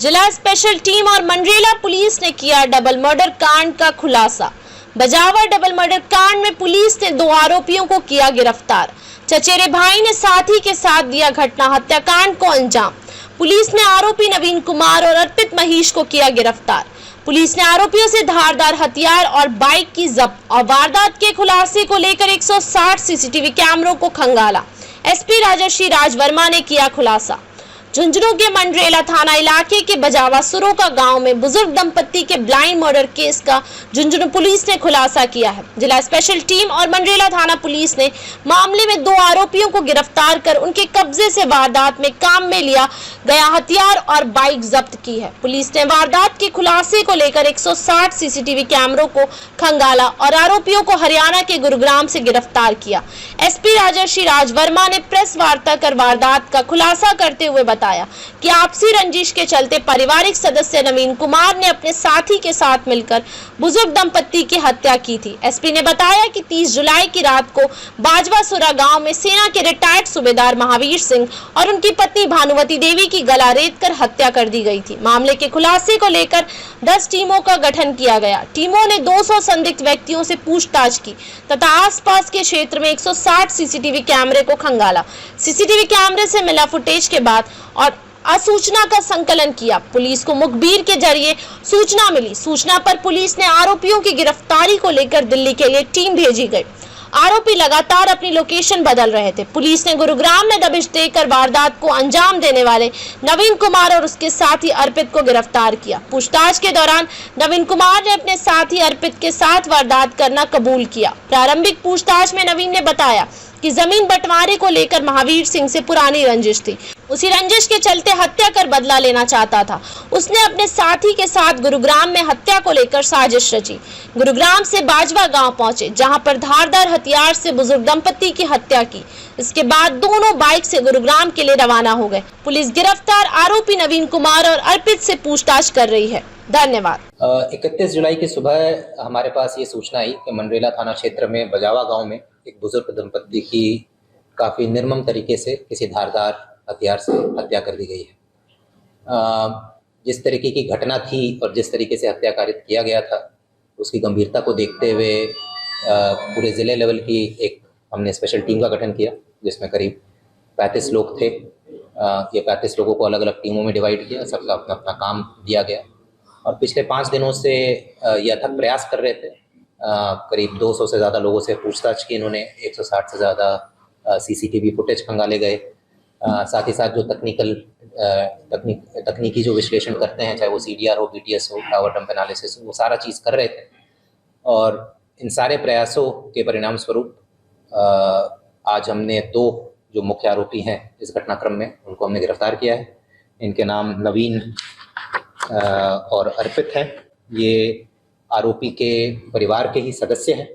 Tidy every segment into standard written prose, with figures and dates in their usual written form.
जिला special team और Mandrela police ने किया डबल मर्डर कांड का खुलासा। बजावर डबल मर्डर कांड में पुलिस ने 2 आरोपियों को किया गिरफ्तार। चचेरे भाई ने साथी के साथ दिया घटना हत्याकांड को अंजाम। पुलिस ने आरोपी नवीन कुमार और अर्पित महेश को किया गिरफ्तार। पुलिस ने आरोपियों से धारदार हथियार और बाइक की जब्त और वारदात के खुलासे को लेकर 160 सीसीटीवी कैमरों को खंगाला। एसपी राजर्षि राज वर्मा ने किया खुलासा। झुंझुनू के मंडरेला थाना इलाके के बजावा सुरोका गांव में बुजुर्ग दंपत्ति के ब्लाइंड मर्डर केस का झुंझुनू पुलिस ने खुलासा किया है। जिला स्पेशल टीम और मंडरेला थाना पुलिस ने मामले में 2 आरोपियों को गिरफ्तार कर उनके कब्जे से वारदात में काम में लिया गया हथियार और बाइक जब्त की है। पुलिस ने वारदात के खुलासे को लेकर 160 सीसीटीवी कैमरों को खंगाला और आरोपियों को हरियाणा के गुरुग्राम से गिरफ्तार किया। एसपी राजर्षि राज वर्मा ने प्रेस वार्ता कर वारदात का खुलासा करते हुए बताया कि आपसी रंजिश के चलते पारिवारिक सदस्य नवीन कुमार ने अपने साथी के साथ मिलकर बुजुर्ग दंपत्ति की हत्या की थी। एसपी ने बताया कि 30 जुलाई की रात को बाजवासुरा गांव में सेना के रिटायर्ड सूबेदार महावीर सिंह और उनकी पत्नी भानुवती देवी की गला रेत कर हत्या कर दी गई थी। मामले के खुलासे को लेकर 10 टीमों का गठन किया गया। टीमों ने 200 संदिग्ध व्यक्तियों से पूछताछ की तथा आसपास के क्षेत्र में 160 सीसीटीवी कैमरे को खंगाला। सीसीटीवी कैमरे से मिला फुटेज के बाद और सूचना का संकलन किया। पुलिस को मुखबिर के जरिए सूचना मिली। सूचना पर पुलिस ने आरोपियों की गिरफ्तारी को लेकर दिल्ली के लिए टीम भेजी गई। आरोपी लगातार अपनी लोकेशन बदल रहे थे। पुलिस ने गुरुग्राम में दबिश देकर वारदात को अंजाम देने वाले नवीन कुमार और उसके साथी अर्पित को गिरफ्तार किया। पूछताछ के दौरान नवीन कुमार ने अपने साथी अर्पित के साथ वारदात करना कबूल किया। प्रारंभिक पूछताछ में नवीन ने बताया कि जमीन बंटवारे को लेकर महावीर सिंह से पुरानी रंजिश थी। उसी रंजिश के चलते हत्या कर बदला लेना चाहता था। उसने अपने साथी के साथ गुरुग्राम में हत्या को लेकर साजिश रची। गुरुग्राम से बाजवा गांव पहुंचे, जहां पर धारदार हथियार से बुजुर्ग दंपत्ति की हत्या की। इसके बाद दोनों बाइक से गुरुग्राम के लिए रवाना हो गए। पुलिस गिरफ्तार आरोपी नवीन कुमार और अर्पित से पूछताछ कर रही है। धन्यवाद। 31 जुलाई की सुबह हमारे पास ये सूचना आई कि मंडरेला थाना क्षेत्र में बजावा गांव में एक बुजुर्ग दंपत्ति की काफ़ी निर्मम तरीके से किसी धारदार हथियार से हत्या कर दी गई है। जिस तरीके की घटना थी और जिस तरीके से हत्या कारित किया गया था, उसकी गंभीरता को देखते हुए पूरे ज़िले लेवल की एक हमने स्पेशल टीम का गठन किया, जिसमें करीब 35 लोग थे। ये 35 लोगों को अलग अलग टीमों में डिवाइड किया, सबका अपना अपना काम दिया गया और पिछले 5 दिनों से ये अथक प्रयास कर रहे थे। करीब 200 से ज़्यादा लोगों से पूछताछ की इन्होंने, 160 से ज़्यादा सीसीटीवी फुटेज खंगाले गए। साथ ही साथ जो तकनीकी जो विश्लेषण करते हैं, चाहे वो CDR हो, BTS हो, टावर डंप एनालिसिस हो, वो सारा चीज़ कर रहे थे। और इन सारे प्रयासों के परिणाम स्वरूप आज हमने 2 जो मुख्य आरोपी हैं इस घटनाक्रम में, उनको हमने गिरफ्तार किया है। इनके नाम नवीन और अर्पित हैं। ये आरोपी के परिवार के ही सदस्य हैं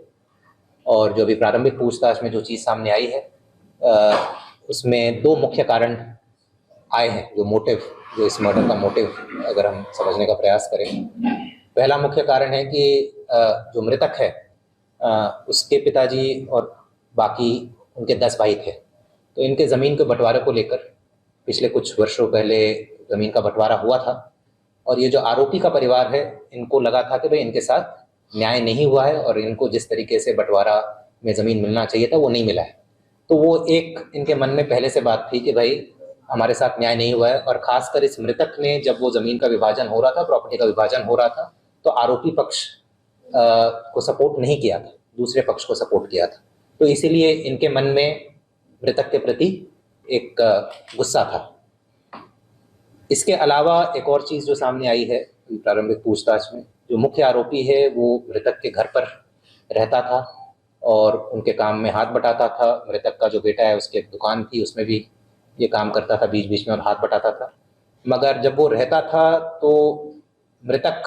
और जो भी प्रारंभिक पूछताछ में जो चीज़ सामने आई है उसमें 2 मुख्य कारण आए हैं। जो मोटिव, जो इस मर्डर का मोटिव अगर हम समझने का प्रयास करें, पहला मुख्य कारण है कि जो मृतक है उसके पिताजी और बाकी उनके 10 भाई थे। तो इनके ज़मीन के बंटवारे को लेकर पिछले कुछ वर्षों पहले ज़मीन का बंटवारा हुआ था और ये जो आरोपी का परिवार है, इनको लगा था कि भाई इनके साथ न्याय नहीं हुआ है और इनको जिस तरीके से बंटवारा में ज़मीन मिलना चाहिए था वो नहीं मिला है। तो वो एक इनके मन में पहले से बात थी कि भाई हमारे साथ न्याय नहीं हुआ है। और ख़ासकर इस मृतक ने, जब वो ज़मीन का विभाजन हो रहा था, प्रॉपर्टी का विभाजन हो रहा था, तो आरोपी पक्ष को सपोर्ट नहीं किया था, दूसरे पक्ष को सपोर्ट किया था। तो इसीलिए इनके मन में मृतक के प्रति एक गुस्सा था। इसके अलावा एक और चीज़ जो सामने आई है प्रारंभिक पूछताछ में, जो मुख्य आरोपी है वो मृतक के घर पर रहता था और उनके काम में हाथ बटाता था। मृतक का जो बेटा है उसकी एक दुकान थी, उसमें भी ये काम करता था बीच बीच में और हाथ बटाता था। मगर जब वो रहता था तो मृतक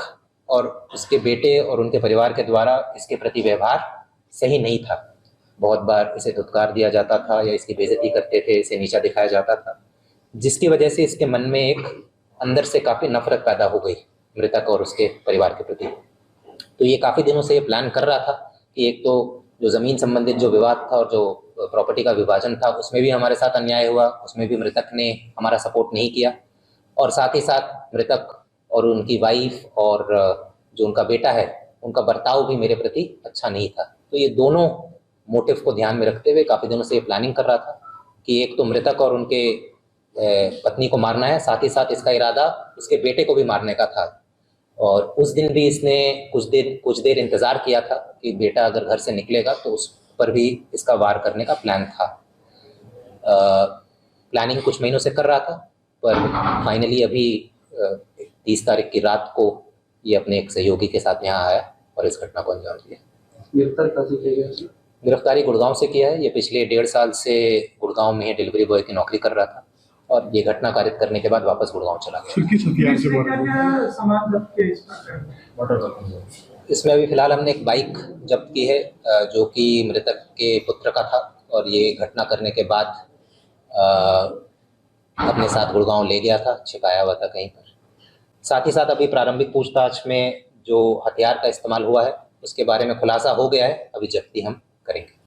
और उसके बेटे और उनके परिवार के द्वारा इसके प्रति व्यवहार सही नहीं था। बहुत बार इसे धुतकार दिया जाता था या इसकी बेइज्जती करते थे, इसे नीचा दिखाया जाता था, जिसकी वजह से इसके मन में एक अंदर से काफ़ी नफरत पैदा हो गई मृतक और उसके परिवार के प्रति। तो ये काफ़ी दिनों से ये प्लान कर रहा था कि एक तो जो ज़मीन संबंधित जो विवाद था और जो प्रॉपर्टी का विभाजन था, उसमें भी हमारे साथ अन्याय हुआ, उसमें भी मृतक ने हमारा सपोर्ट नहीं किया और साथ ही साथ मृतक और उनकी वाइफ और जो उनका बेटा है उनका बर्ताव भी मेरे प्रति अच्छा नहीं था। तो ये दोनों मोटिव को ध्यान में रखते हुए काफ़ी दिनों से ये प्लानिंग कर रहा था कि एक तो मृतक और उनके पत्नी को मारना है, साथ ही साथ इसका इरादा उसके बेटे को भी मारने का था। और उस दिन भी इसने कुछ देर इंतज़ार किया था कि बेटा अगर घर से निकलेगा तो उस पर भी इसका वार करने का प्लान था। प्लानिंग कुछ महीनों से कर रहा था, पर फाइनली अभी 30 तारीख की रात को ये अपने एक सहयोगी के साथ यहाँ आया और इस घटना को अंजाम दिया। गिरफ्तारी गुड़गांव से किया है। ये पिछले 1.5 साल से गुड़गांव में डिलीवरी बॉय की नौकरी कर रहा था और ये घटना कारित करने के बाद वापस गुड़गांव चला गया। इसमें अभी फिलहाल हमने एक बाइक जब्त की है जो कि मृतक के पुत्र का था और ये घटना करने के बाद अपने साथ गुड़गांव ले गया था, छिपाया हुआ था कहीं पर। साथ ही साथ अभी प्रारंभिक पूछताछ में जो हथियार का इस्तेमाल हुआ है उसके बारे में खुलासा हो गया है, अभी जब्ती हम करेंगे।